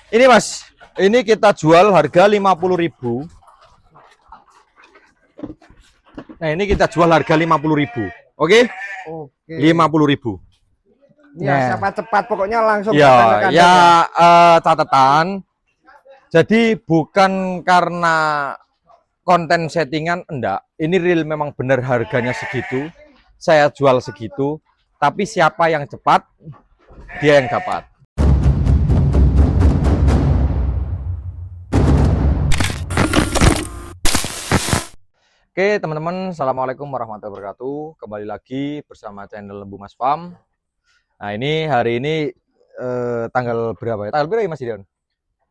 Ini Mas, ini kita jual harga 50.000. Nah, ini kita jual harga 50.000. Oke? Oke. 50.000. Ini ya siapa cepat pokoknya langsung Ya, datang ke kandang ya, ya. catatan. Jadi bukan karena konten settingan, enggak. Ini real memang benar harganya segitu. Saya jual segitu. Tapi siapa yang cepat, dia yang dapat. Oke teman-teman, Assalamualaikum warahmatullahi wabarakatuh. Kembali lagi bersama channel Lembu Mas Farm. Nah ini hari ini tanggal berapa ya? Tanggal berapa ya Mas Dion?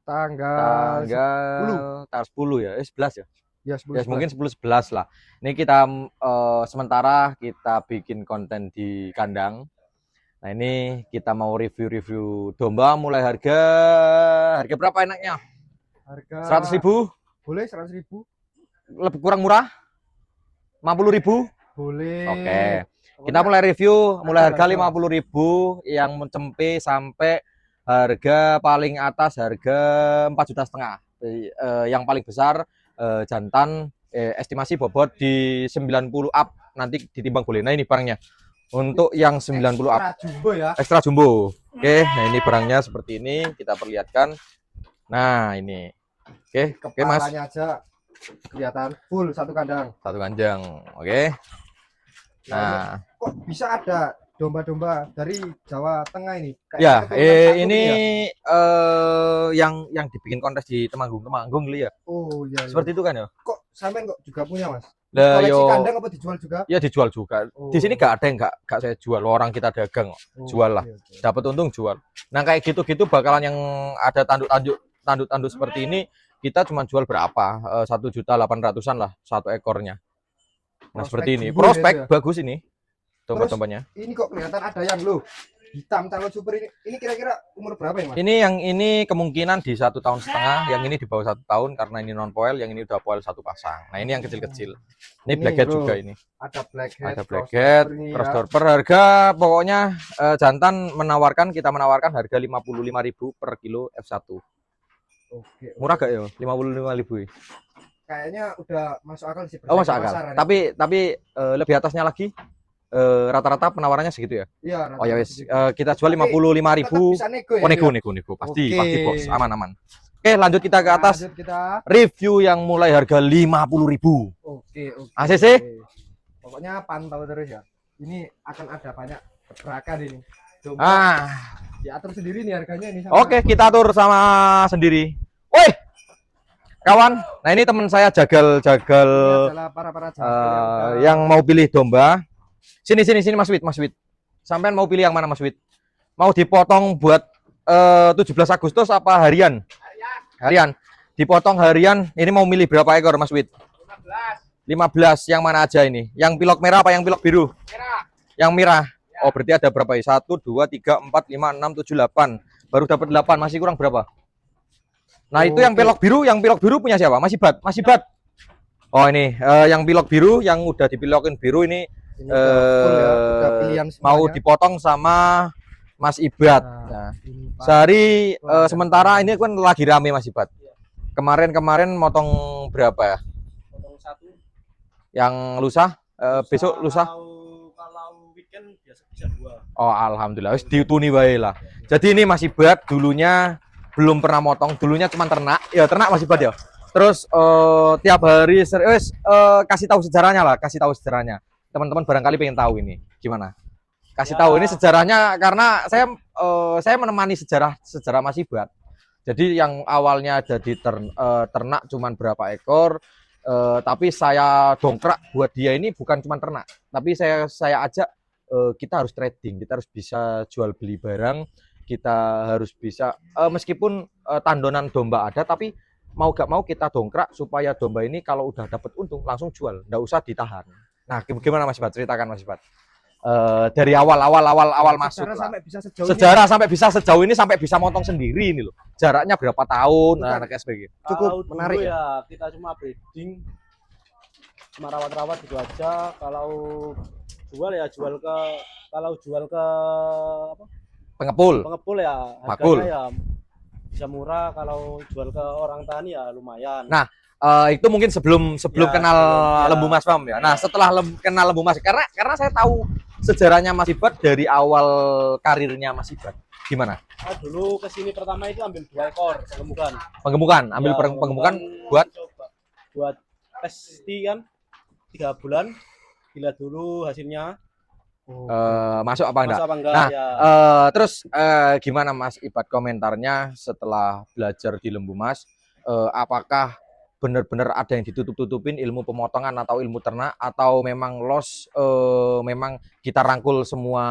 Tanggal 10. Tanggal 10 ya? 11 ya? Ya, 10 Ya 11. mungkin 10-11 lah. Ini kita sementara kita bikin konten di kandang. Nah ini kita mau review-review domba mulai harga berapa enaknya? Harga 100.000? boleh 100.000. Lebih kurang murah? 50.000? Boleh. Oke. Kita mulai review mulai harga 50.000 yang mencempe sampai harga paling atas harga 4,5 juta. Yang paling besar jantan estimasi bobot di 90 up, nanti ditimbang boleh. Nah ini barangnya untuk yang 90 up Extra jumbo ya. ekstra jumbo. Oke, nah ini barangnya seperti ini kita perlihatkan. Nah ini oke Mas, Kepalanya aja kelihatan full satu kandang. satu kanjang. Oke. Nah, Kok bisa ada domba-domba dari Jawa Tengah ini? ya, ini ya? yang dibikin kontes di Temanggung ya. Oh iya, iya. Seperti itu kan ya? Kok sampean kok juga punya Mas? Lah Koleksi yo, kandang apa dijual juga? ya dijual juga. Oh. Di sini gak ada yang gak saya jual. Orang kita dagang, Oh, jual lah. oke. Dapat untung jual. Nah kayak gitu-gitu bakalan yang ada tanduk-tanduk seperti ini kita cuma jual berapa? 1.800.000-an lah satu ekornya. Nah seperti ini. Jumbo Prospek ya? bagus ini. Terus Domba-dombanya. ini kok kelihatan ada yang loh hitam calon super ini. Ini kira-kira umur berapa ya Mas? Ini yang ini kemungkinan di 1,5 tahun, yang ini di bawah 1 tahun karena ini non poil, yang ini udah poil satu pasang. Nah ini yang kecil-kecil. Ini blackhead juga ini. Ada blackhead, Ada blackhead, cross per harga pokoknya jantan kita menawarkan harga 55.000 per kilo F1. Oke. Murah gak ya? 55.000. Kayaknya udah masuk akal sih. Oh, masuk akal. Tapi lebih atasnya lagi rata-rata penawarannya segitu ya. Iya, Oh ya wes, kita jual 55.000. Bisa nego ya. Oh nego. Pasti bos, aman. Oke, lanjut kita ke atas. Lanjut kita. Review yang mulai harga 50.000. Oke. ACC. Pokoknya pantau terus ya. Ini akan ada banyak gebrakan ini. Diatur sendiri nih harganya ini. Oke, kita atur sama sendiri. Woi, kawan. Nah ini teman saya jagal para yang mau pilih domba. Sini Mas Wid. Sampean mau pilih yang mana Mas Wid? Mau dipotong buat 17 Agustus apa harian? Harian. Dipotong harian. Ini mau milih berapa ekor Mas Wid? 15. Yang mana aja ini? Yang pilok merah apa yang pilok biru? Merah. Yang merah. Oh, berarti ada berapa ya? 1 2 3 4 5 6 7 8. Baru dapat 8, masih kurang berapa? Nah, itu yang pilok biru punya siapa? Masih Bat. Oh, ini yang pilok biru yang udah dipilokin biru ini mau dipotong sama Mas Ibat. Nah, sehari sementara ini kan lagi rame Mas Ibat. Kemarin motong berapa ya? Potong 1. Yang lusa, besok lusa. Kalau weekend biasa bisa 2. Oh, alhamdulillah. Wis diutuni wae lah. Jadi ini Mas Ibat dulunya belum pernah motong, dulunya cuma ternak. Ya, ternak Mas Ibat ya. Terus tiap hari kasih tahu sejarahnya. Teman-teman barangkali pengen tahu ini gimana. Kasih tahu ini sejarahnya karena saya menemani sejarah Mas Ibat. Jadi yang awalnya jadi ternak cuman berapa ekor, tapi saya dongkrak buat dia ini bukan cuma ternak, tapi saya ajak kita harus trading, kita harus bisa jual beli barang, kita harus bisa meskipun tandonan domba ada, tapi mau gak mau kita dongkrak supaya domba ini kalau udah dapat untung langsung jual, nggak usah ditahan. Nah, gimana Mas Ibat? Ceritakan Mas Ibat. Dari awal masuk sejarah sampai bisa sejauh ini, sampai bisa motong sendiri ini loh. Jaraknya berapa tahun? Nah, anak SPG. Cukup menarik ya. Kita cuma breeding, cuma rawat-rawat gitu aja. Kalau jual ke apa? Pengepul ya Bakul. harganya ya bisa murah, kalau jual ke orang tani ya lumayan. Nah, itu mungkin sebelum Ya, kenal ya. Lembu Mas Pam ya. Nah, setelah kenal Lembu Mas, karena saya tahu sejarahnya Mas Ibad dari awal karirnya Mas Ibad. Gimana? Dulu kesini pertama itu ambil 2 ekor penggemukan. Penggemukan, ambil Ya, penggemukan buat buat testi kan 3 bulan. Dilihat dulu hasilnya. masuk apa enggak. Masuk apa enggak Nah, ya. terus gimana Mas Ibad komentarnya setelah belajar di Lembu Mas? Apakah benar-benar ada yang ditutup-tutupin ilmu pemotongan atau ilmu ternak, atau memang memang kita rangkul semua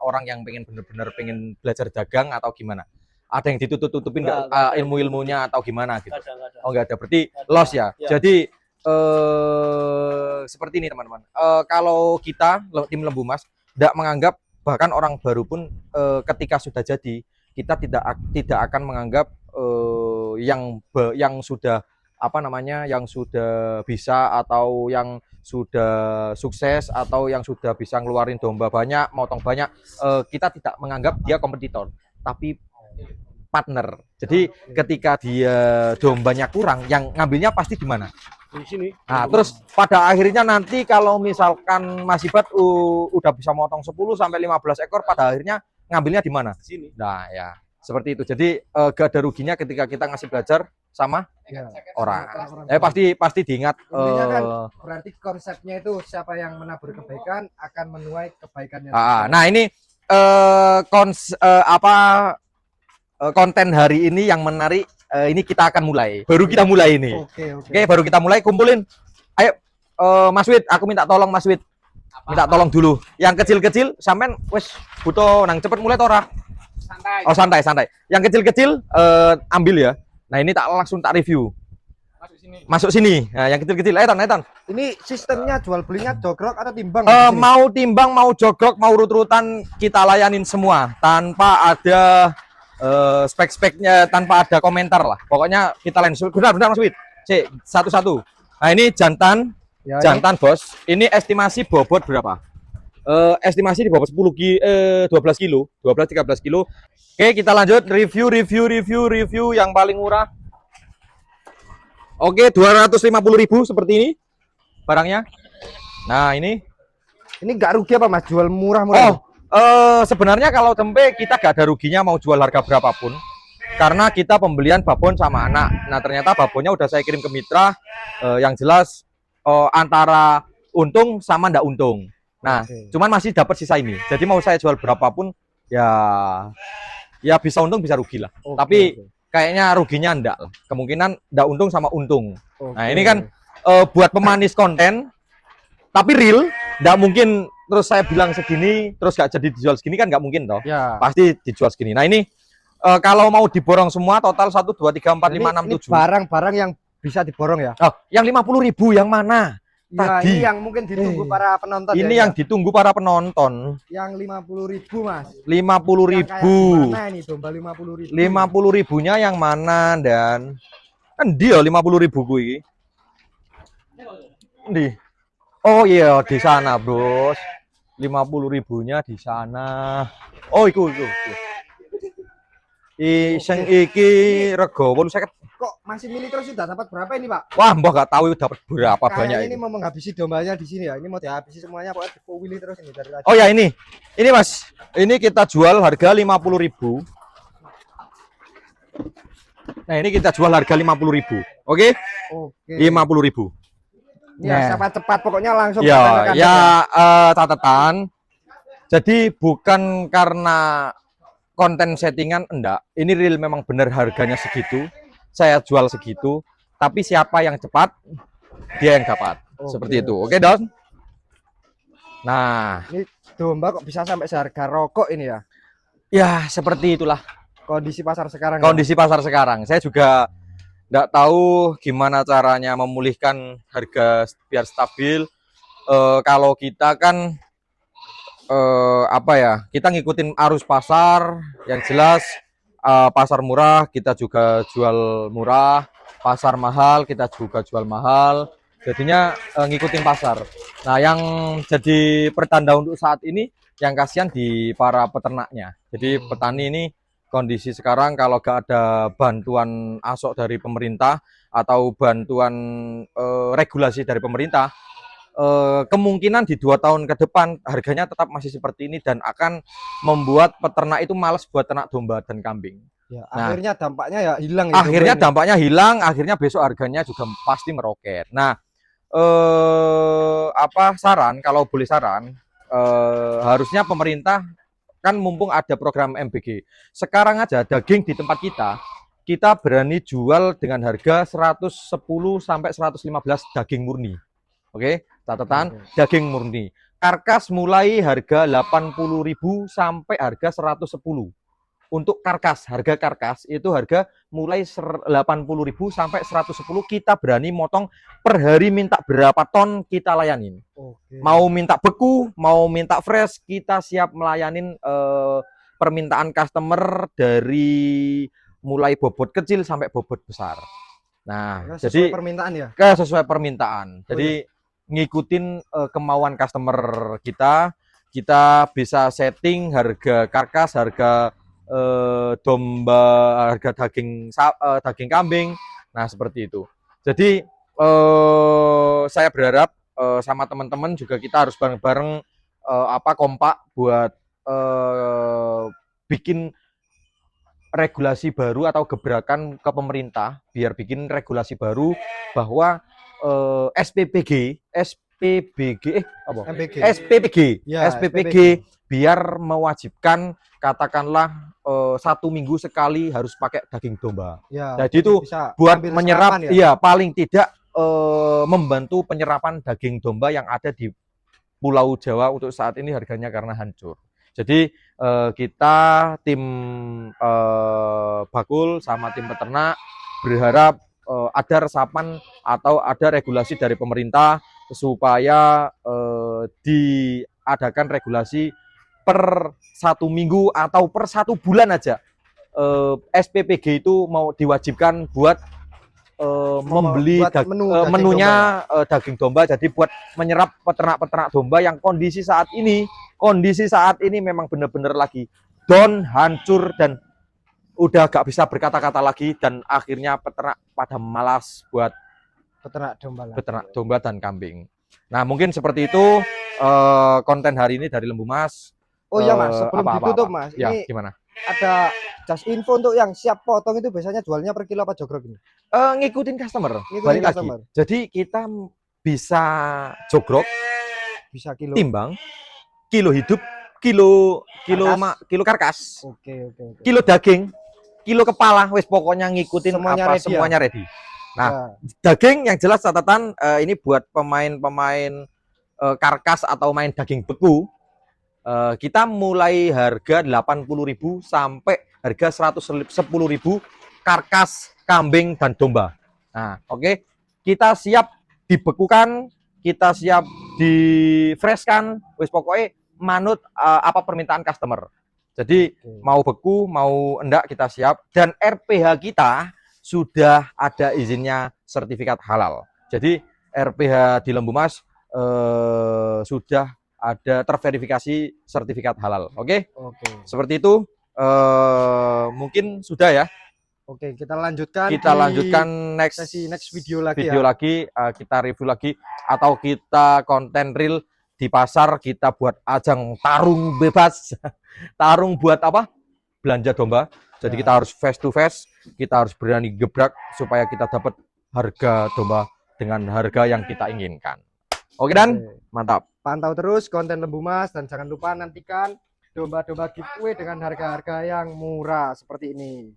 orang yang pengen benar-benar pengen belajar dagang, atau gimana? Ada yang ditutup-tutupin nggak ilmu-ilmunya atau gimana gitu? Nggak ada. Oh, nggak ada, berarti loss ya. Ya. Jadi seperti ini teman-teman. Kalau kita tim Lembu Mas tidak menganggap, bahkan orang baru pun ketika sudah jadi, kita tidak akan menganggap yang sudah yang sudah bisa, atau yang sudah sukses, atau yang sudah bisa ngeluarin domba banyak, motong banyak, kita tidak menganggap dia kompetitor, tapi partner. Jadi ketika dia dombanya kurang, yang ngambilnya pasti di mana? Di sini. Nah, terus pada akhirnya nanti kalau misalkan Mas Ibad udah bisa motong 10 sampai 15 ekor, pada akhirnya ngambilnya di mana? Di sini. Nah, ya. Seperti itu. Jadi gak ada ruginya ketika kita ngasih belajar sama orang. Pasti diingat. Intinya kan berarti konsepnya itu siapa yang menabur kebaikan akan menuai kebaikannya. Nah, ini konten hari ini yang menarik. Ini kita akan mulai. Baru kita mulai ini. Oke, baru kita mulai. Kumpulin. Ayo, Mas Wid, aku minta tolong Mas Wid. Minta tolong dulu. Yang kecil-kecil sampean wes butuh nang cepet mulai tora. Santai. Oh, santai. Yang kecil-kecil ambil ya. Nah, ini langsung tak review. Masuk sini. Nah, yang kecil-kecil. Ayo, Tan. Ini sistemnya jual belinya jogrok atau timbang? Mau timbang, mau jogrok, mau urut-urutan, kita layanin semua tanpa ada spek-speknya, tanpa ada komentar lah. Pokoknya kita lain. Benar Mas Wid. Cek satu-satu. Nah, ini jantan. Ya, Jantan, Bos. Ini estimasi bobot berapa? Estimasi di bawah 12 kilo, 12-13 kilo. Oke, kita lanjut review yang paling murah. Oke, 250.000 seperti ini barangnya. Nah, ini nggak rugi apa Mas jual murah-murah? Sebenarnya kalau tempe kita gak ada ruginya mau jual harga berapapun, karena kita pembelian babon sama anak. Nah, ternyata babonnya udah saya kirim ke mitra. Yang jelas antara untung sama ndak untung. Nah, cuman masih dapat sisa ini. Jadi mau saya jual berapapun ya bisa untung bisa rugi lah. Tapi kayaknya ruginya enggak lah. Kemungkinan enggak untung sama untung. Nah, ini kan buat pemanis konten, tapi real. Enggak mungkin terus saya bilang segini terus gak jadi dijual segini, kan nggak mungkin toh. Ya. Pasti dijual segini. Nah, ini kalau mau diborong semua total 1 2 3 4 5 6 7. Barang-barang yang bisa diborong ya. Yang 50.000 yang mana? Ya, Tadi. ini yang mungkin ditunggu para penonton. Ini yang ditunggu para penonton. Yang 50.000 Mas. 50.000. Mana ini domba 50.000? 50.000-nya yang mana, dan kan dia 50.000 kuwi. Di. Oh iya, di sana, Bros. 50.000-nya di sana. Oh, iku. Sing iki rego 850. Kok masih milih terus sudah dapat berapa ini, Pak? Wah, mbah gak tahu dapat berapa banyak ini. Mau menghabisi dombanya di sini ya. Ini mau dihabisi semuanya, pokoknya dipilih terus ini dari tadi. Oh ya, ini Mas. Ini kita jual harga 50.000. Nah, ini kita jual harga 50.000. Oke? Oke. 50.000. Ya, siapa cepat pokoknya langsung ya catatan. Jadi bukan karena konten settingan, enggak. Ini real, memang benar harganya segitu. Saya jual segitu, tapi siapa yang cepat dia yang dapat. Seperti itu. Oke, Don? Nah, ini domba kok bisa sampai seharga rokok ini ya? Ya, seperti itulah kondisi pasar sekarang. Pasar sekarang. Saya juga enggak tahu gimana caranya memulihkan harga biar stabil. Kalau kita kan kita ngikutin arus pasar. Yang jelas pasar murah kita juga jual murah, pasar mahal kita juga jual mahal. Jadinya ngikutin pasar. Nah, yang jadi pertanda untuk saat ini yang kasihan di para peternaknya. Jadi petani ini kondisi sekarang kalau gak ada bantuan ASOK dari pemerintah atau bantuan regulasi dari pemerintah, kemungkinan di 2 tahun ke depan harganya tetap masih seperti ini dan akan membuat peternak itu malas buat ternak domba dan kambing. Ya, Nah, akhirnya dampaknya ya hilang ya. akhirnya domba ini. dampaknya hilang, akhirnya besok harganya juga pasti meroket. Nah, apa saran, kalau boleh saran, harusnya pemerintah kan mumpung ada program MBG. Sekarang aja daging di tempat kita berani jual dengan harga 110 sampai 115 daging murni. Oke, catatan daging murni. Karkas mulai harga 80.000 sampai harga 110. Untuk karkas, harga karkas itu harga mulai 80.000 sampai 110. Kita berani motong per hari, minta berapa ton kita layanin. Oke. Mau minta beku, mau minta fresh, kita siap melayanin permintaan customer dari mulai bobot kecil sampai bobot besar. Nah, Sesuai jadi permintaan ya. sesuai permintaan. Jadi ngikutin kemauan customer kita bisa setting harga karkas, harga domba, harga daging kambing. Nah, seperti itu. Jadi saya berharap sama teman-teman juga kita harus bareng-bareng kompak buat bikin regulasi baru atau gebrakan ke pemerintah biar bikin regulasi baru bahwa SPPG Ya, biar mewajibkan katakanlah 1 minggu sekali harus pakai daging domba. Ya, Jadi itu bisa buat ambil menyerap, serapan ya. iya paling tidak membantu penyerapan daging domba yang ada di Pulau Jawa untuk saat ini harganya karena hancur. Jadi kita tim bakul sama tim peternak berharap ada resapan atau ada regulasi dari pemerintah supaya diadakan regulasi per 1 minggu atau per 1 bulan aja. SPPG itu mau diwajibkan buat membeli menunya daging domba. Jadi buat menyerap peternak-peternak domba yang kondisi saat ini memang benar-benar lagi down, hancur, dan udah gak bisa berkata-kata lagi, dan akhirnya peternak pada malas buat peternak domba dan kambing. Nah, mungkin seperti itu konten hari ini dari Lembu Mas. Oh iya Mas, sebelum ditutup Mas, ya, ini gimana? ada just info untuk yang siap potong itu biasanya jualnya per kilo apa jogrok ini? Ngikutin customer. Balik lagi. Jadi kita bisa jogrok, bisa kilo, timbang, kilo hidup, kilo karkas. Oke. Kilo daging, kilo kepala, wes pokoknya ngikutin semuanya ready. Nah, daging yang jelas catatan ini buat pemain karkas atau main daging beku. Kita mulai harga 80.000 sampai harga 110.000 karkas kambing dan domba. Nah, oke. Kita siap dibekukan, kita siap di freshkan, wis pokoknya manut apa permintaan customer. Jadi mau beku, mau enggak kita siap, dan RPH kita sudah ada izinnya sertifikat halal. Jadi RPH di Lembu Mas sudah ada terverifikasi sertifikat halal. Oke. Seperti itu. Mungkin sudah ya. Oke, kita lanjutkan next video lagi. Kita review lagi atau kita konten real di pasar, kita buat ajang tarung bebas. Tarung buat apa? Belanja domba. Jadi kita harus face to face, kita harus berani gebrak supaya kita dapat harga domba dengan harga yang kita inginkan. Oke dan mantap. Pantau terus konten Lembu Mas dan jangan lupa nantikan domba-domba giveaway dengan harga-harga yang murah seperti ini.